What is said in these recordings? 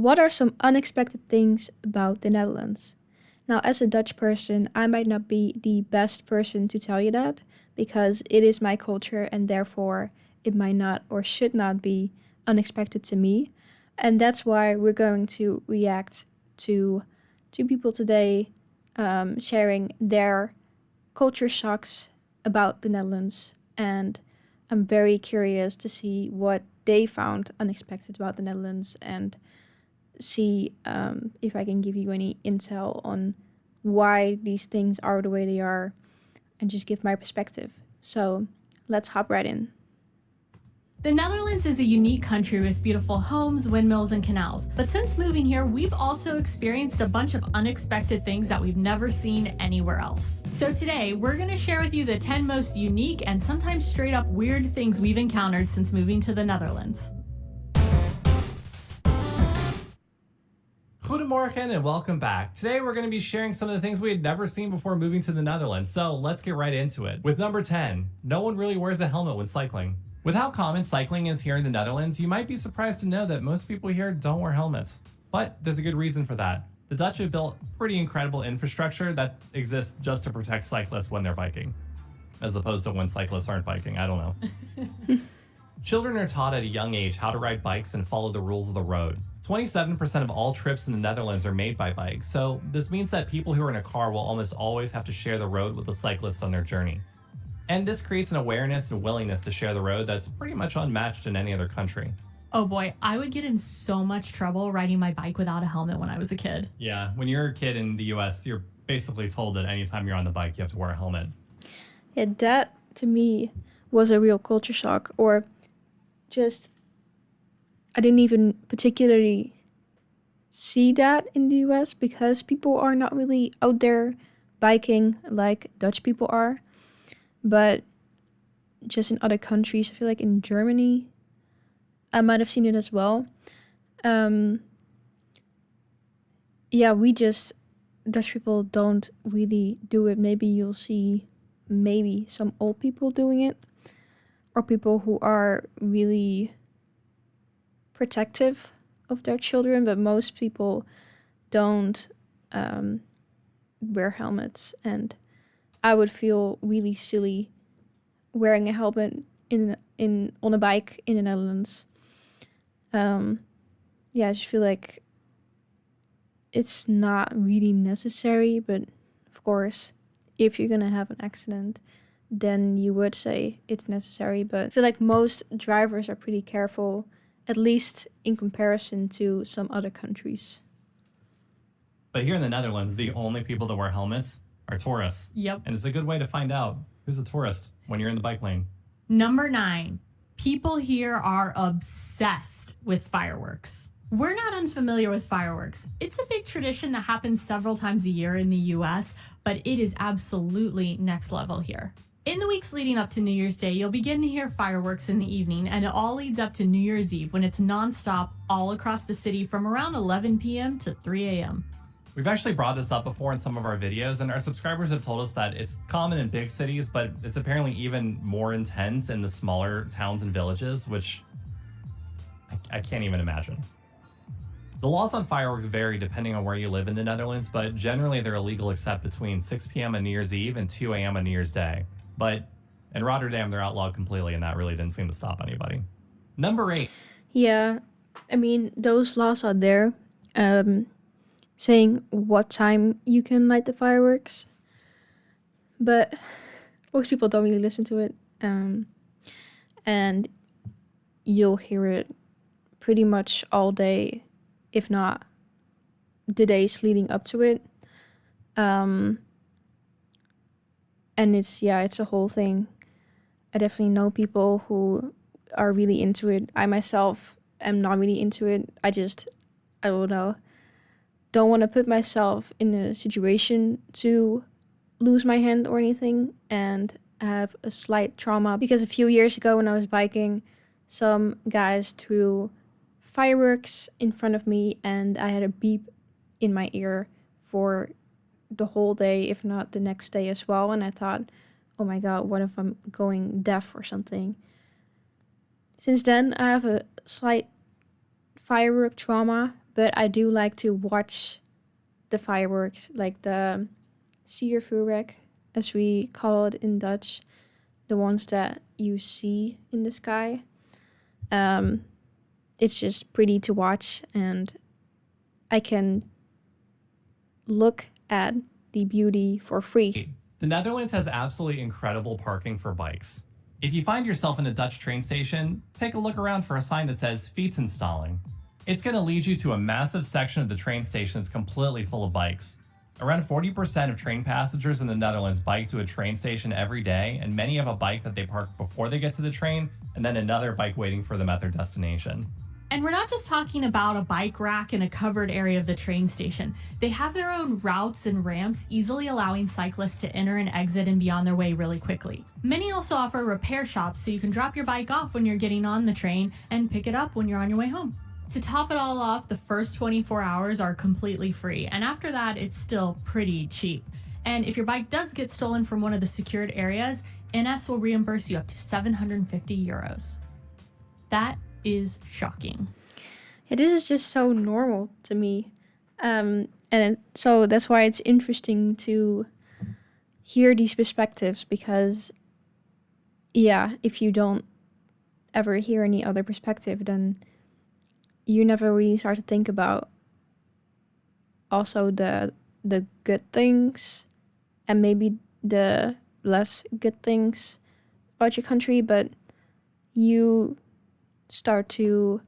what are some unexpected things about the Netherlands? Now, as a Dutch person, I might not be the best person to tell you that because it is my culture and therefore it might not or should not be unexpected to me. And that's why we're going to react to two people today sharing their culture shocks about the Netherlands. And I'm very curious to see what they found unexpected about the Netherlands and see if I can give you any intel on why these things are the way they are and just give my perspective. So let's hop right in. The Netherlands is a unique country with beautiful homes, windmills, and canals. But since moving here, we've also experienced a bunch of unexpected things that we've never seen anywhere else. So today, we're going to share with you the 10 most unique and sometimes straight up weird things we've encountered since moving to the Netherlands. Goedemorgen and welcome back. Today we're going to be sharing some of the things we had never seen before moving to the Netherlands, so let's get right into it. With number 10, no one really wears a helmet when cycling. With how common cycling is here in the Netherlands, you might be surprised to know that most people here don't wear helmets. But there's a good reason for that. The Dutch have built pretty incredible infrastructure that exists just to protect cyclists when they're biking, as opposed to when cyclists aren't biking. I don't know. Children are taught at a young age how to ride bikes and follow the rules of the road. 27% of all trips in the Netherlands are made by bikes, so this means that people who are in a car will almost always have to share the road with a cyclist on their journey. And this creates an awareness and willingness to share the road that's pretty much unmatched in any other country. Oh boy, I would get in so much trouble riding my bike without a helmet when I was a kid. Yeah, when you're a kid in the US, you're basically told that anytime you're on the bike, you have to wear a helmet. Yeah, that to me was a real culture shock, or just I didn't even particularly see that in the US because people are not really out there biking like Dutch people are. But just in other countries, I feel like in Germany, I might have seen it as well. Dutch people don't really do it. Maybe you'll see some old people doing it, or people who are really protective of their children, but most people don't wear helmets, and I would feel really silly wearing a helmet on a bike in the Netherlands. I just feel like it's not really necessary, but of course, if you're gonna have an accident, then you would say it's necessary. But I feel like most drivers are pretty careful, at least in comparison to some other countries. But here in the Netherlands, the only people that wear helmets are tourists. Yep. And it's a good way to find out who's a tourist when you're in the bike lane. Number 9, people here are obsessed with fireworks. We're not unfamiliar with fireworks. It's a big tradition that happens several times a year in the US, but it is absolutely next level here. In the weeks leading up to New Year's Day, you'll begin to hear fireworks in the evening, and it all leads up to New Year's Eve when it's nonstop all across the city from around 11 p.m. to 3 a.m. We've actually brought this up before in some of our videos, and our subscribers have told us that it's common in big cities, but it's apparently even more intense in the smaller towns and villages, which I can't even imagine. The laws on fireworks vary depending on where you live in the Netherlands, but generally they're illegal except between 6 p.m. on New Year's Eve and 2 a.m. on New Year's Day. But in Rotterdam, they're outlawed completely, and that really didn't seem to stop anybody. Number 8. Yeah, I mean, those laws are there, saying what time you can light the fireworks, but most people don't really listen to it, and you'll hear it pretty much all day, if not the days leading up to it. And it's a whole thing. I definitely know people who are really into it. I myself am not really into it. I don't want to put myself in a situation to lose my hand or anything and have a slight trauma, because a few years ago when I was biking, some guys threw fireworks in front of me and I had a beep in my ear for the whole day, if not the next day as well. And I thought, oh my god, what if I'm going deaf or something? Since then, I have a slight firework trauma, but I do like to watch the fireworks, like the siervuurwerk, as we call it in Dutch, the ones that you see in the sky. It's just pretty to watch, and I can look at the beauty for free. The Netherlands has absolutely incredible parking for bikes. If you find yourself in a Dutch train station, take a look around for a sign that says Fietsinstalling. It's going to lead you to a massive section of the train station that's completely full of bikes. Around 40% of train passengers in the Netherlands bike to a train station every day, and many have a bike that they park before they get to the train, and then another bike waiting for them at their destination. And we're not just talking about a bike rack in a covered area of the train station. They have their own routes and ramps, easily allowing cyclists to enter and exit and be on their way really quickly. Many also offer repair shops, so you can drop your bike off when you're getting on the train and pick it up when you're on your way home. To top it all off, the first 24 hours are completely free, and after that, it's still pretty cheap. And if your bike does get stolen from one of the secured areas, NS will reimburse you up to 750 euros. That is shocking. Yeah, this is just so normal to me. So that's why it's interesting to hear these perspectives, because, yeah, if you don't ever hear any other perspective, then you never really start to think about also the good things and maybe the less good things about your country, but you start to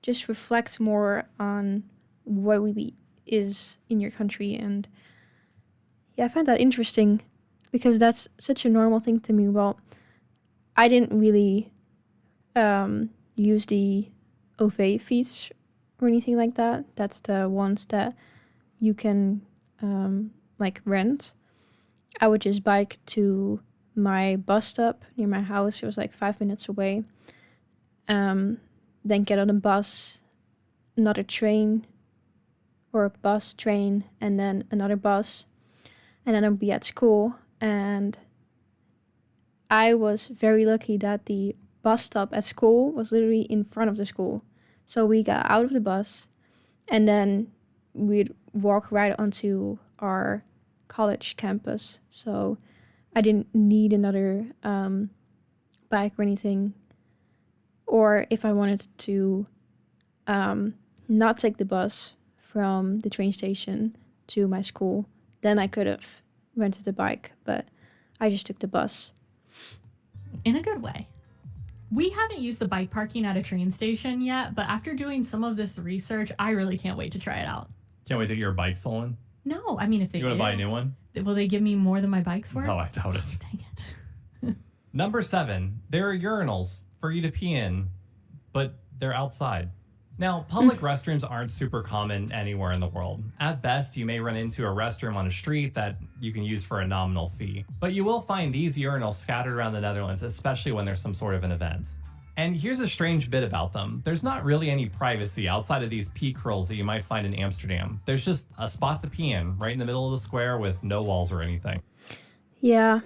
just reflect more on what really is in your country. And yeah, I find that interesting because that's such a normal thing to me. Well, I didn't really use the OV fiets or anything like that. That's the ones that you can like rent. I would just bike to my bus stop near my house. It was like 5 minutes away. Then get on a bus, another train, or a bus, train, and then another bus. And then I'd be at school. And I was very lucky that the bus stop at school was literally in front of the school. So we got out of the bus, and then we'd walk right onto our college campus. So I didn't need another bike or anything. Or if I wanted to not take the bus from the train station to my school, then I could have rented a bike, but I just took the bus. In a good way. We haven't used the bike parking at a train station yet, but after doing some of this research, I really can't wait to try it out. Can't wait to get your bike stolen? No, I mean, if they You want to buy a new one? will they give me more than my bike's worth? No, I doubt it. Dang it. Number 7, there are urinals for you to pee in, but they're outside. Now, public restrooms aren't super common anywhere in the world. At best, you may run into a restroom on a street that you can use for a nominal fee. But you will find these urinals scattered around the Netherlands, especially when there's some sort of an event. And here's a strange bit about them. There's not really any privacy outside of these pee curls that you might find in Amsterdam. There's just a spot to pee in, right in the middle of the square with no walls or anything. Yeah,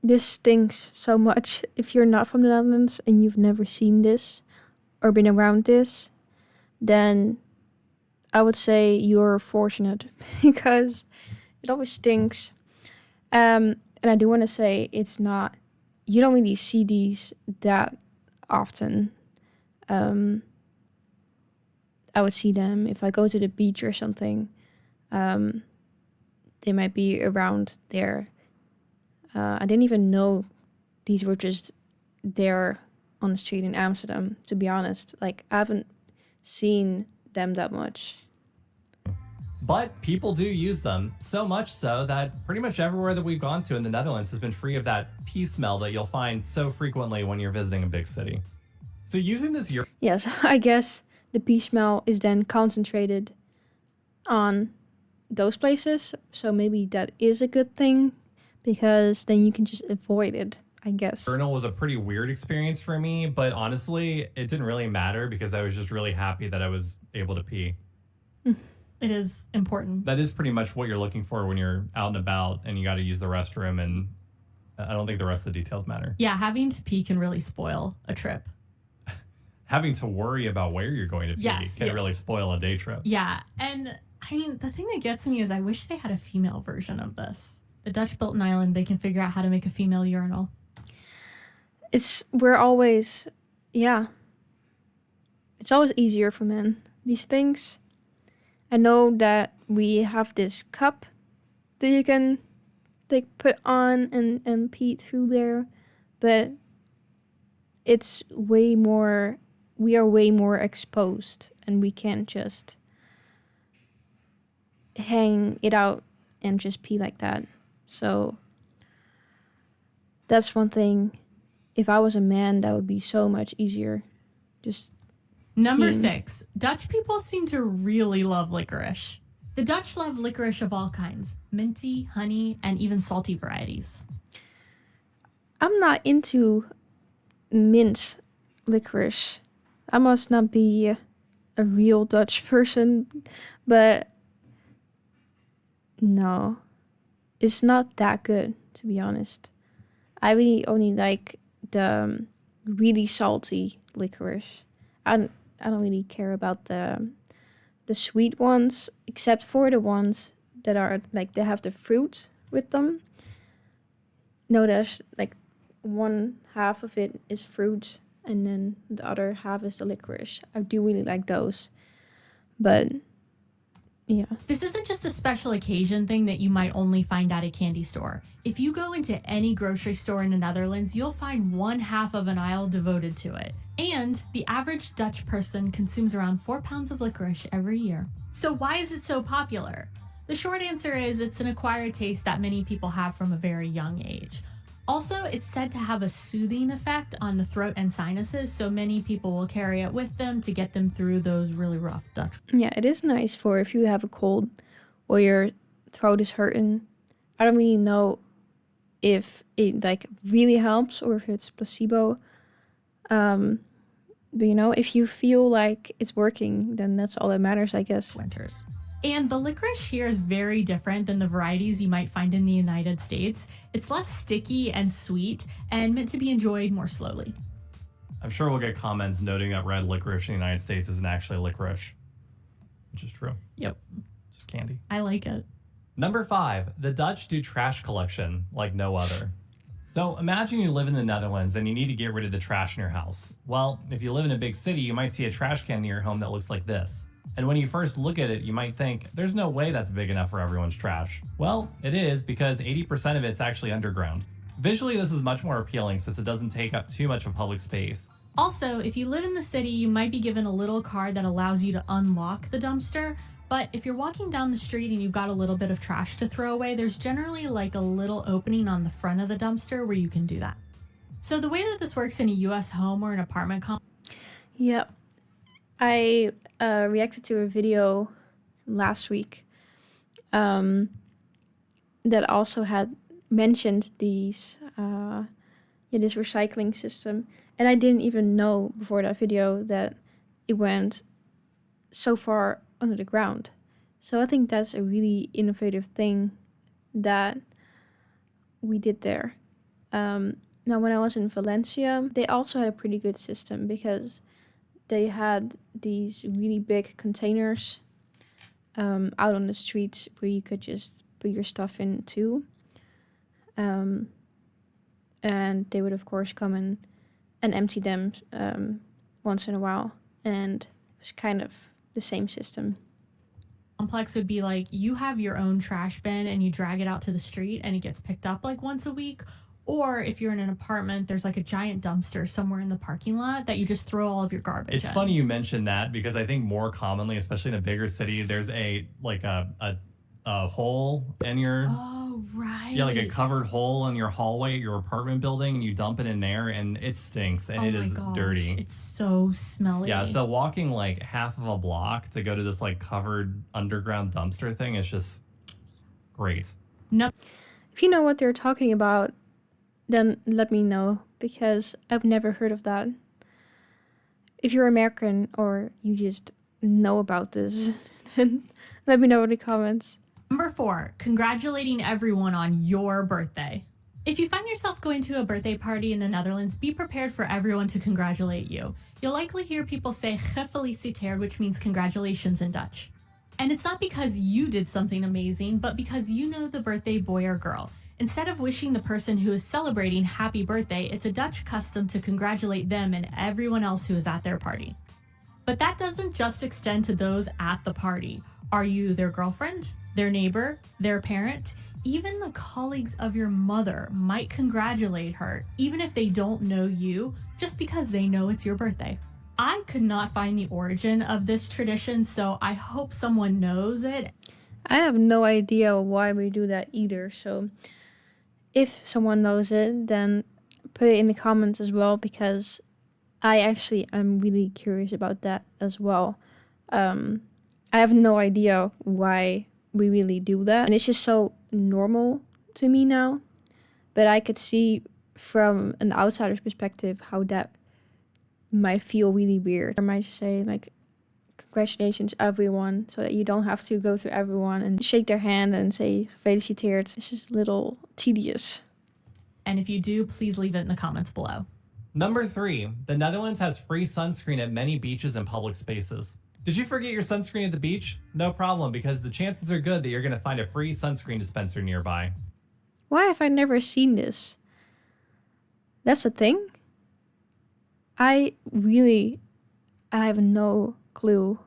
this stinks so much. If you're not from the Netherlands and you've never seen this or been around this, then I would say you're fortunate because it always stinks. And I do want to say you don't really see these that often. I would see them if I go to the beach or something. They might be around there. I didn't even know these were just there on the street in Amsterdam, to be honest. Like, I haven't seen them that much. But people do use them, so much so that pretty much everywhere that we've gone to in the Netherlands has been free of that pee smell that you'll find so frequently when you're visiting a big city. So using this Yes, I guess the pee smell is then concentrated on those places. So maybe that is a good thing, because then you can just avoid it, I guess. urinal was a pretty weird experience for me, but honestly, it didn't really matter because I was just really happy that I was able to pee. It is important. That is pretty much what you're looking for when you're out and about and you got to use the restroom, and I don't think the rest of the details matter. Yeah, having to pee can really spoil a trip. having to worry about where you're going to pee can really spoil a day trip. Yeah. And I mean, the thing that gets me is I wish they had a female version of this. The Dutch built an island, they can figure out how to make a female urinal. We're always, yeah. It's always easier for men. These things. I know that we have this cup that you can put on and pee through there, but it's way more, we are way more exposed and we can't just hang it out and just pee like that. So that's one thing. If I was a man, that would be so much easier. Just Number peeing. 6, Dutch people seem to really love licorice. The Dutch love licorice of all kinds, minty, honey, and even salty varieties. I'm not into mint licorice. I must not be a real Dutch person, but no, it's not that good, to be honest. I really only like the really salty licorice. I don't really care about the sweet ones, except for the ones that are like they have the fruit with them. No, there's like one half of it is fruit and then the other half is the licorice. I do really like those. But yeah. This isn't just a special occasion thing that you might only find at a candy store. If you go into any grocery store in the Netherlands, you'll find one half of an aisle devoted to it. And the average Dutch person consumes around 4 pounds of licorice every year. So why is it so popular? The short answer is it's an acquired taste that many people have from a very young age. Also, it's said to have a soothing effect on the throat and sinuses, so many people will carry it with them to get them through those really rough Dutch. Yeah, it is nice for if you have a cold or your throat is hurting. I don't really know if it like really helps or if it's placebo. But you know, if you feel like it's working, then that's all that matters, I guess. Winters. And the licorice here is very different than the varieties you might find in the United States. It's less sticky and sweet and meant to be enjoyed more slowly. I'm sure we'll get comments noting that red licorice in the United States isn't actually licorice, which is true. Yep. Just candy. I like it. Number 5, the Dutch do trash collection like no other. So imagine you live in the Netherlands and you need to get rid of the trash in your house. Well, if you live in a big city, you might see a trash can near your home that looks like this. And when you first look at it, you might think, there's no way that's big enough for everyone's trash. Well, it is, because 80% of it's actually underground. Visually, this is much more appealing since it doesn't take up too much of public space. Also, if you live in the city, you might be given a little card that allows you to unlock the dumpster. But if you're walking down the street and you've got a little bit of trash to throw away, there's generally like a little opening on the front of the dumpster where you can do that. So the way that this works in a US home or an apartment complex. Yep. I reacted to a video last week that also had mentioned this recycling system. And I didn't even know before that video that it went so far under the ground. So I think that's a really innovative thing that we did there. Now, when I was in Valencia, they also had a pretty good system because they had these really big containers out on the streets where you could just put your stuff in too. And they would, of course, come in and empty them once in a while. And it was kind of the same system. Complex would be like you have your own trash bin and you drag it out to the street and it gets picked up like once a week. Or if you're in an apartment, there's like a giant dumpster somewhere in the parking lot that you just throw all of your garbage It's in. funny you mentioned that because I think more commonly, especially in a bigger city, there's a hole in your... Oh, right. Yeah, like a covered hole in your hallway at your apartment building, and you dump it in there, and it stinks, and it is dirty. It's so smelly. Yeah, so walking like half of a block to go to this like covered underground dumpster thing is just great. No. If you know what they're talking about, then let me know, because I've never heard of that. If you're American or you just know about this, then let me know in the comments. Number 4, congratulating everyone on your birthday. If you find yourself going to a birthday party in the Netherlands, be prepared for everyone to congratulate you. you'll likely hear people say gefeliciteerd, which means congratulations in Dutch. And it's not because you did something amazing, but because you know the birthday boy or girl. Instead of wishing the person who is celebrating happy birthday, it's a Dutch custom to congratulate them and everyone else who is at their party. But that doesn't just extend to those at the party. Are you their girlfriend, their neighbor, their parent? Even the colleagues of your mother might congratulate her, even if they don't know you, just because they know it's your birthday. I could not find the origin of this tradition, so I hope someone knows it. I have no idea why we do that either, so if someone knows it, then put it in the comments as well, because I actually am really curious about that as well. I have no idea why we really do that, and it's just so normal to me now, but I could see from an outsider's perspective how that might feel really weird. I might just say like, congratulations everyone, so that you don't have to go to everyone and shake their hand and say gefeliciteerd. It's just a little tedious. And if you do, please leave it in the comments below. Number 3, the Netherlands has free sunscreen at many beaches and public spaces. Did you forget your sunscreen at the beach? No problem, because the chances are good that you're going to find a free sunscreen dispenser nearby. Why have I never seen this? That's a thing? I have no clue.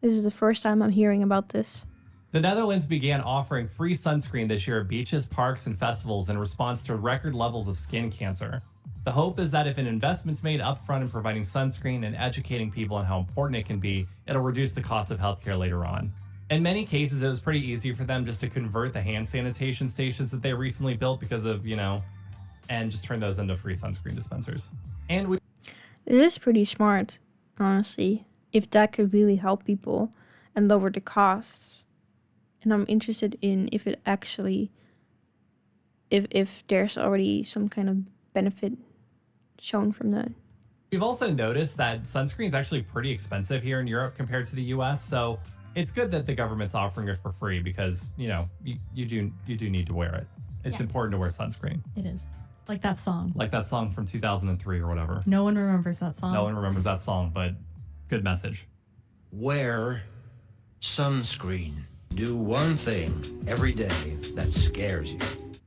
This is the first time I'm hearing about this. The Netherlands began offering free sunscreen this year at beaches, parks, and festivals in response to record levels of skin cancer. The hope is that if an investment's made upfront in providing sunscreen and educating people on how important it can be, it'll reduce the cost of healthcare later on. In many cases, it was pretty easy for them just to convert the hand sanitation stations that they recently built because of, and just turn those into free sunscreen dispensers. And It is pretty smart, honestly, if that could really help people and lower the costs. And I'm interested in if it actually, if there's already some kind of benefit shown from that. We've also noticed that sunscreen is actually pretty expensive here in Europe compared to the US, so it's good that the government's offering it for free because, you do need to wear it. It's important to wear sunscreen. It is. Like that song. Like that song from 2003 or whatever. No one remembers that song. No one remembers that song, but good message. Wear sunscreen. Do one thing every day that scares you.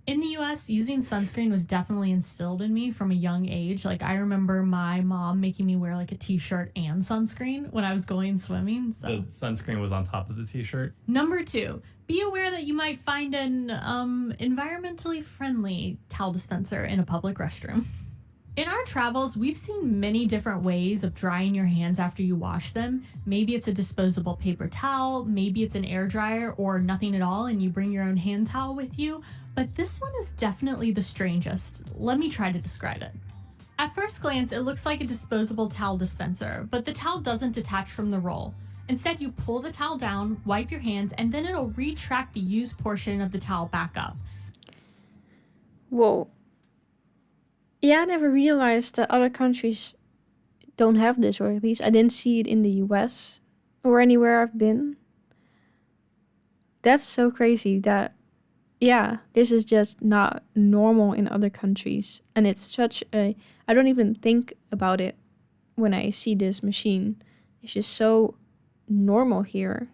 In the US, using sunscreen was definitely instilled in me from a young age. Like, I remember my mom making me wear like a t-shirt and sunscreen when I was going swimming. So The sunscreen was on top of the t-shirt. Number 2, be aware that you might find an environmentally friendly towel dispenser in a public restroom. In our travels, we've seen many different ways of drying your hands after you wash them. Maybe it's a disposable paper towel, maybe it's an air dryer, or nothing at all and you bring your own hand towel with you. But this one is definitely the strangest. Let me try to describe it. At first glance, it looks like a disposable towel dispenser, but the towel doesn't detach from the roll. Instead, you pull the towel down, wipe your hands, and then it'll retract the used portion of the towel back up. Whoa. Yeah, I never realized that other countries don't have this, or at least I didn't see it in the US or anywhere I've been. That's so crazy that, this is just not normal in other countries. And it's such I don't even think about it when I see this machine. It's just so normal here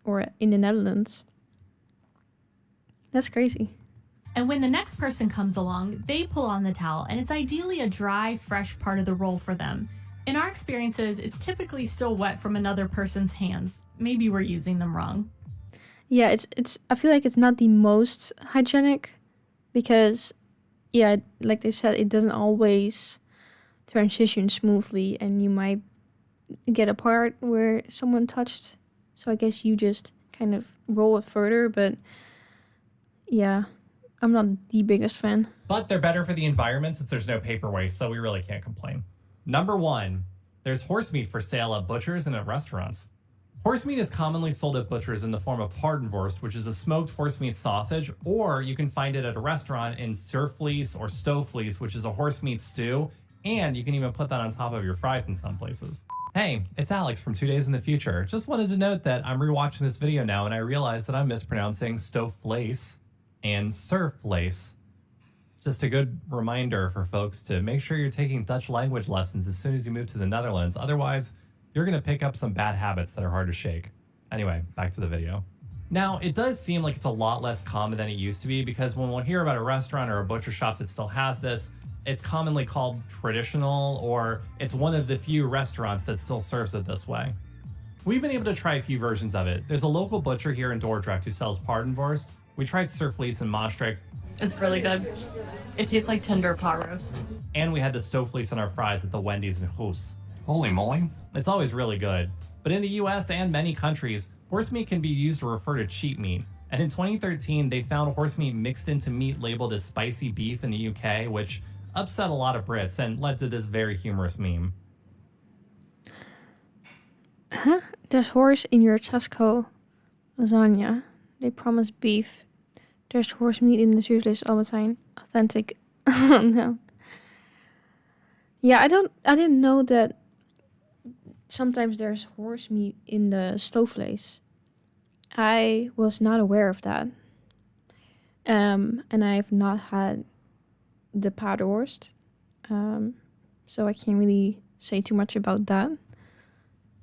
or in the Netherlands. That's crazy. And when the next person comes along, they pull on the towel, and it's ideally a dry, fresh part of the roll for them. In our experiences, it's typically still wet from another person's hands. Maybe we're using them wrong. Yeah, it's I feel like it's not the most hygienic because, like they said, it doesn't always transition smoothly, and you might get a part where someone touched. So I guess you just kind of roll it further, but yeah. I'm not the biggest fan. But they're better for the environment since there's no paper waste, so we really can't complain. Number 1, there's horse meat for sale at butchers and at restaurants. Horse meat is commonly sold at butchers in the form of paardenworst, which is a smoked horse meat sausage, or you can find it at a restaurant in surfvlees or stoofvlees, which is a horse meat stew, and you can even put that on top of your fries in some places. Hey, it's Alex from 2 Days in the Future. Just wanted to note that I'm rewatching this video now and I realized that I'm mispronouncing stoofvlees and surf lace. Just a good reminder for folks to make sure you're taking Dutch language lessons as soon as you move to the Netherlands. Otherwise, you're going to pick up some bad habits that are hard to shake. Anyway, back to the video. Now, it does seem like it's a lot less common than it used to be, because when we'll hear about a restaurant or a butcher shop that still has this, it's commonly called traditional, or it's one of the few restaurants that still serves it this way. We've been able to try a few versions of it. There's a local butcher here in Dordrecht who sells paardenworst. We tried survlees in Maastricht. It's really good. It tastes like tender pot roast. And we had the stoofvlees in our fries at the Wendy's in Goes. Holy moly. It's always really good. But in the US and many countries, horse meat can be used to refer to cheap meat. And in 2013, they found horse meat mixed into meat labeled as spicy beef in the UK, which upset a lot of Brits and led to this very humorous meme. Huh? There's horse in your Tesco lasagna. They promise beef. There's horse meat in the survlees all the time. Authentic. No. Yeah, I didn't know that sometimes there's horse meat in the stoofvlees. I was not aware of that. And I've not had the paardenworst. So I can't really say too much about that.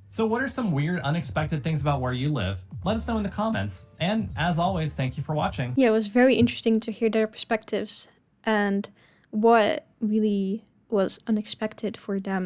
So what are some weird, unexpected things about where you live? Let us know in the comments. And as always, thank you for watching. Yeah, it was very interesting to hear their perspectives and what really was unexpected for them.